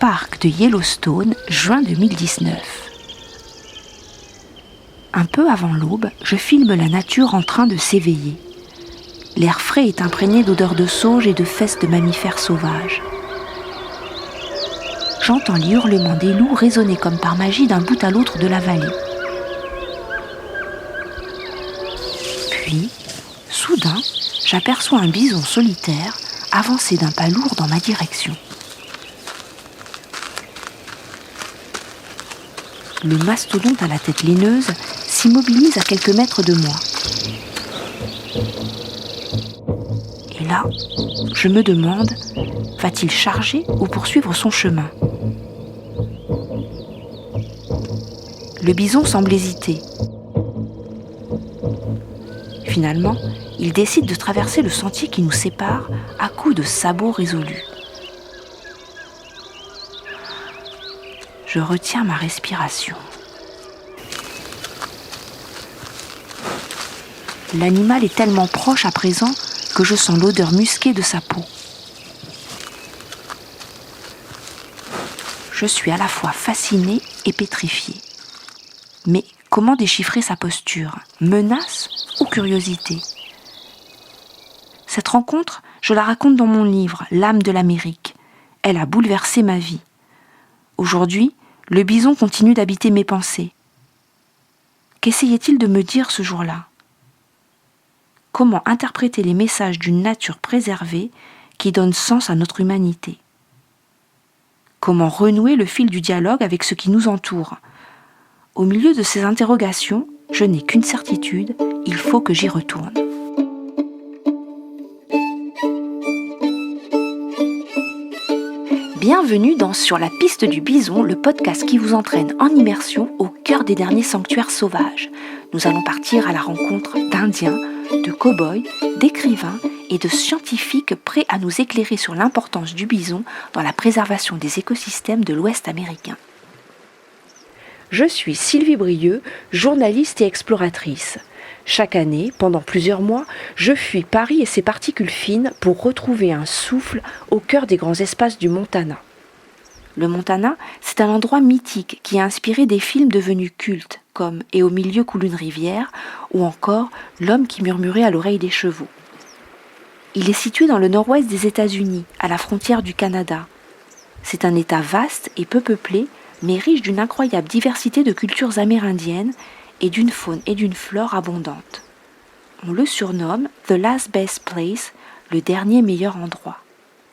parc de Yellowstone, juin 2019. Un peu avant l'aube, je filme la nature en train de s'éveiller. L'air frais est imprégné d'odeurs de sauge et de fesses de mammifères sauvages. J'entends les hurlements des loups résonner comme par magie d'un bout à l'autre de la vallée. Puis, soudain, j'aperçois un bison solitaire avancer d'un pas lourd dans ma direction. Le mastodonte à la tête laineuse s'immobilise à quelques mètres de moi. Et là, je me demande, va-t-il charger ou poursuivre son chemin ? Le bison semble hésiter. Finalement, il décide de traverser le sentier qui nous sépare à coups de sabots résolus. Je retiens ma respiration. L'animal est tellement proche à présent que je sens l'odeur musquée de sa peau. Je suis à la fois fascinée et pétrifiée. Mais comment déchiffrer sa posture ? Menace ou curiosité ? Cette rencontre, je la raconte dans mon livre « L'âme de l'Amérique ». Elle a bouleversé ma vie. Aujourd'hui, le bison continue d'habiter mes pensées. Qu'essayait-il de me dire ce jour-là ? Comment interpréter les messages d'une nature préservée qui donne sens à notre humanité ? Comment renouer le fil du dialogue avec ce qui nous entoure ? Au milieu de ces interrogations, je n'ai qu'une certitude, il faut que j'y retourne. Bienvenue dans Sur la piste du bison, le podcast qui vous entraîne en immersion au cœur des derniers sanctuaires sauvages. Nous allons partir à la rencontre d'Indiens, de cow-boys, d'écrivains et de scientifiques prêts à nous éclairer sur l'importance du bison dans la préservation des écosystèmes de l'Ouest américain. Je suis Sylvie Brieux, journaliste et exploratrice. Chaque année, pendant plusieurs mois, je fuis Paris et ses particules fines pour retrouver un souffle au cœur des grands espaces du Montana. Le Montana, c'est un endroit mythique qui a inspiré des films devenus cultes, comme « Et au milieu coule une rivière » ou encore « L'homme qui murmurait à l'oreille des chevaux ». Il est situé dans le nord-ouest des États-Unis, à la frontière du Canada. C'est un État vaste et peu peuplé, mais riche d'une incroyable diversité de cultures amérindiennes et d'une faune et d'une flore abondantes. On le surnomme « The Last Best Place », le dernier meilleur endroit.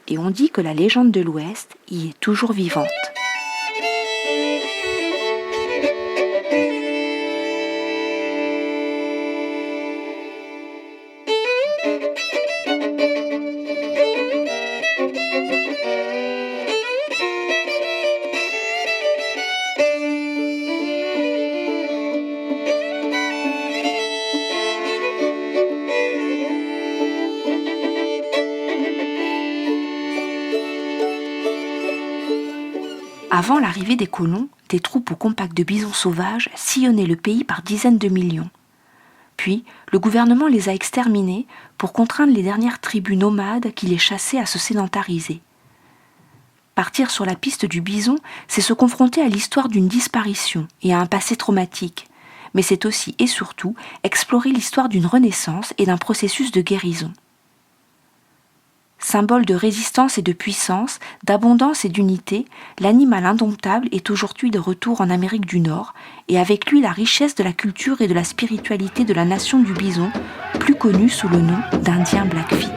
Et on dit que la légende de l'Ouest y est toujours vivante. Avant l'arrivée des colons, des troupeaux compacts de bisons sauvages sillonnaient le pays par dizaines de millions. Puis, le gouvernement les a exterminés pour contraindre les dernières tribus nomades qui les chassaient à se sédentariser. Partir sur la piste du bison, c'est se confronter à l'histoire d'une disparition et à un passé traumatique, mais c'est aussi et surtout explorer l'histoire d'une renaissance et d'un processus de guérison. Symbole de résistance et de puissance, d'abondance et d'unité, l'animal indomptable est aujourd'hui de retour en Amérique du Nord et avec lui la richesse de la culture et de la spiritualité de la nation du bison, plus connue sous le nom d'Indien Blackfeet.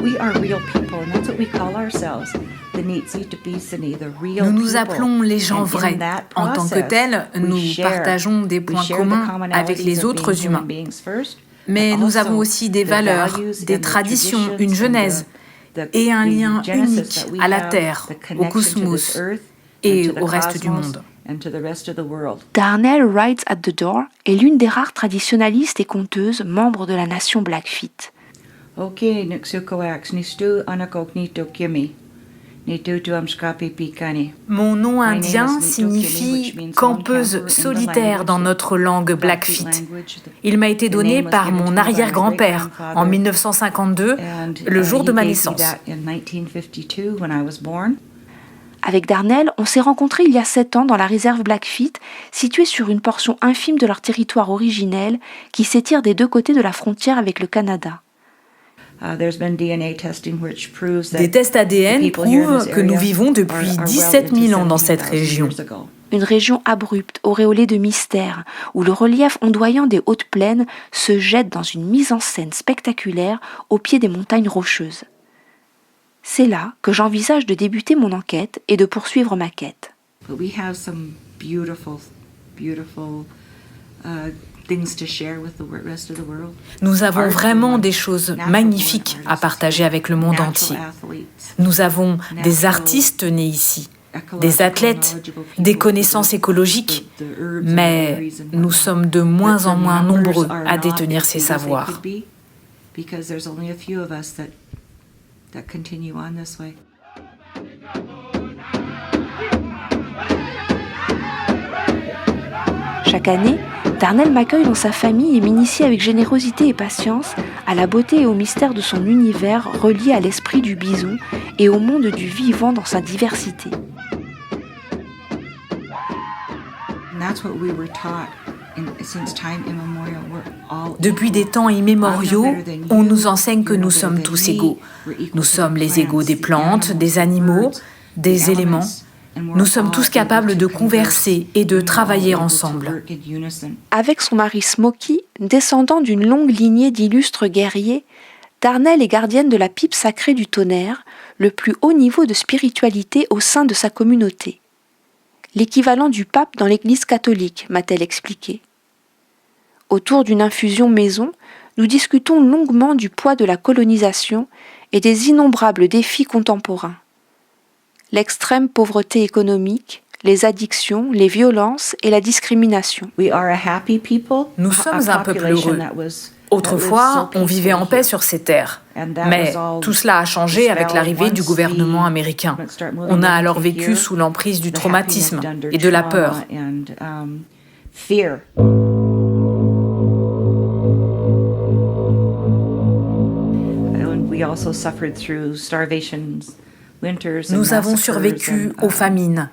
We are real people and that's what we call ourselves. Nous nous appelons les gens vrais. En tant que tels, nous partageons des points communs avec les autres humains. Mais nous avons aussi des valeurs, des traditions, une genèse et un lien unique à la terre, au cosmos et au reste du monde. Darnell Rides at the Door est l'une des rares traditionalistes et conteuses membres de la nation Blackfeet. Mon nom indien signifie « campeuse solitaire » dans notre langue Blackfeet. Il m'a été donné par mon arrière-grand-père en 1952, le jour de ma naissance. Avec Darnell, on s'est rencontrés il y a 7 ans dans la réserve Blackfeet, située sur une portion infime de leur territoire originel qui s'étire des 2 côtés de la frontière avec le Canada. Des tests ADN prouvent que nous vivons depuis 17 000 ans dans cette région. Une région abrupte, auréolée de mystère, où le relief ondoyant des hautes plaines se jette dans une mise en scène spectaculaire au pied des montagnes rocheuses. C'est là que j'envisage de débuter mon enquête et de poursuivre ma quête. Nous avons vraiment des choses magnifiques à partager avec le monde entier. Nous avons des artistes nés ici, des athlètes, des connaissances écologiques, mais nous sommes de moins en moins nombreux à détenir ces savoirs. Chaque année, Darnell m'accueille dans sa famille et m'initie avec générosité et patience à la beauté et au mystère de son univers relié à l'esprit du bison et au monde du vivant dans sa diversité. Depuis des temps immémoriaux, on nous enseigne que nous sommes tous égaux. Nous sommes les égaux des plantes, des animaux, des éléments. Nous sommes tous capables de converser et de travailler ensemble. Avec son mari Smokey, descendant d'une longue lignée d'illustres guerriers, Darnell est gardienne de la pipe sacrée du tonnerre, le plus haut niveau de spiritualité au sein de sa communauté. L'équivalent du pape dans l'Église catholique, m'a-t-elle expliqué. Autour d'une infusion maison, nous discutons longuement du poids de la colonisation et des innombrables défis contemporains. L'extrême pauvreté économique, les addictions, les violences et la discrimination. Nous sommes un peuple heureux. Autrefois, on vivait en paix sur ces terres. Mais tout cela a changé avec l'arrivée du gouvernement américain. On a alors vécu sous l'emprise du traumatisme et de la peur. Nous avons survécu aux famines,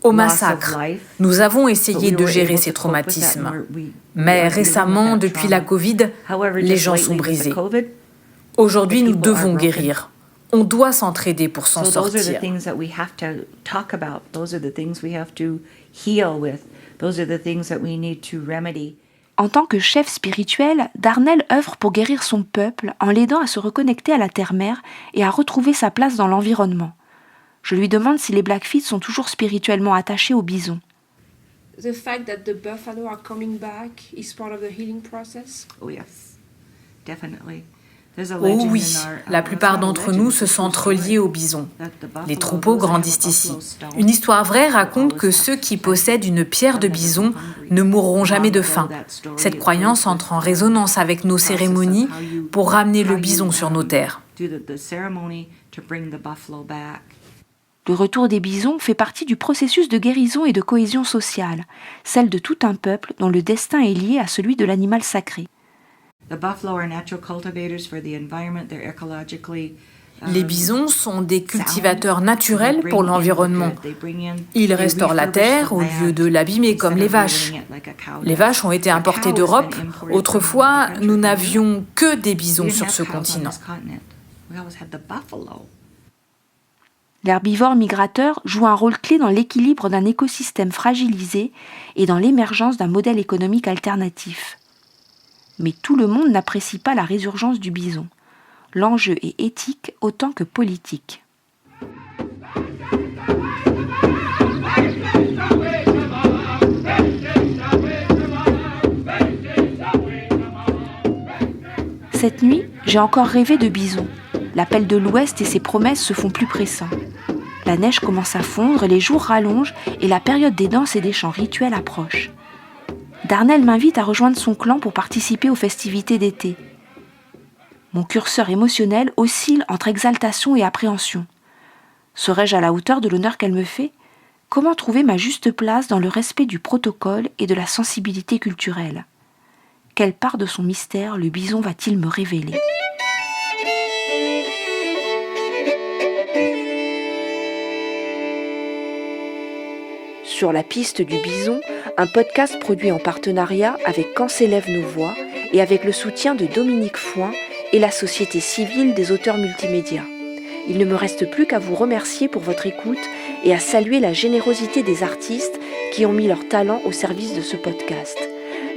aux massacres. Nous avons essayé de gérer ces traumatismes. Mais récemment, depuis la Covid, les gens sont brisés. Aujourd'hui, nous devons guérir. On doit s'entraider pour s'en sortir. En tant que chef spirituel, Darnell œuvre pour guérir son peuple en l'aidant à se reconnecter à la terre-mère et à retrouver sa place dans l'environnement. Je lui demande si les Blackfeet sont toujours spirituellement attachés au bison. The fact that the buffalo are coming back is part of the healing process? Oh yes, definitely. Oh oui, la plupart d'entre nous se sentent reliés au bison. Les troupeaux grandissent ici. Une histoire vraie raconte que ceux qui possèdent une pierre de bison ne mourront jamais de faim. Cette croyance entre en résonance avec nos cérémonies pour ramener le bison sur nos terres. Le retour des bisons fait partie du processus de guérison et de cohésion sociale, celle de tout un peuple dont le destin est lié à celui de l'animal sacré. Les bisons sont des cultivateurs naturels pour l'environnement. Ils restaurent la terre au lieu de l'abîmer comme les vaches. Les vaches ont été importées d'Europe. Autrefois, nous n'avions que des bisons sur ce continent. L'herbivore migrateur joue un rôle clé dans l'équilibre d'un écosystème fragilisé et dans l'émergence d'un modèle économique alternatif. Mais tout le monde n'apprécie pas la résurgence du bison. L'enjeu est éthique autant que politique. Cette nuit, j'ai encore rêvé de bison. L'appel de l'Ouest et ses promesses se font plus pressants. La neige commence à fondre, les jours rallongent et la période des danses et des chants rituels approche. Darnell m'invite à rejoindre son clan pour participer aux festivités d'été. Mon curseur émotionnel oscille entre exaltation et appréhension. Serais-je à la hauteur de l'honneur qu'elle me fait ? Comment trouver ma juste place dans le respect du protocole et de la sensibilité culturelle ? Quelle part de son mystère le bison va-t-il me révéler ? Sur la piste du bison, un podcast produit en partenariat avec Quand s'élèvent nos voix et avec le soutien de Dominique Foin et la Société civile des auteurs multimédia. Il ne me reste plus qu'à vous remercier pour votre écoute et à saluer la générosité des artistes qui ont mis leur talent au service de ce podcast.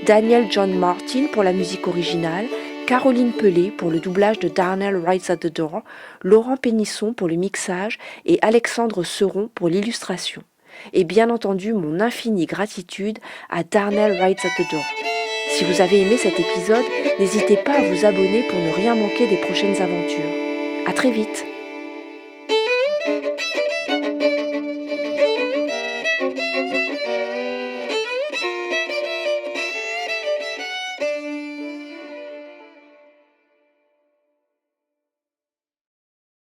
Daniel John Martin pour la musique originale, Caroline Pelé pour le doublage de Darnell Writes at the Door, Laurent Pénisson pour le mixage et Alexandre Seron pour l'illustration. Et bien entendu mon infinie gratitude à Darnell Writes at the Door. Si vous avez aimé cet épisode, n'hésitez pas à vous abonner pour ne rien manquer des prochaines aventures. À très vite.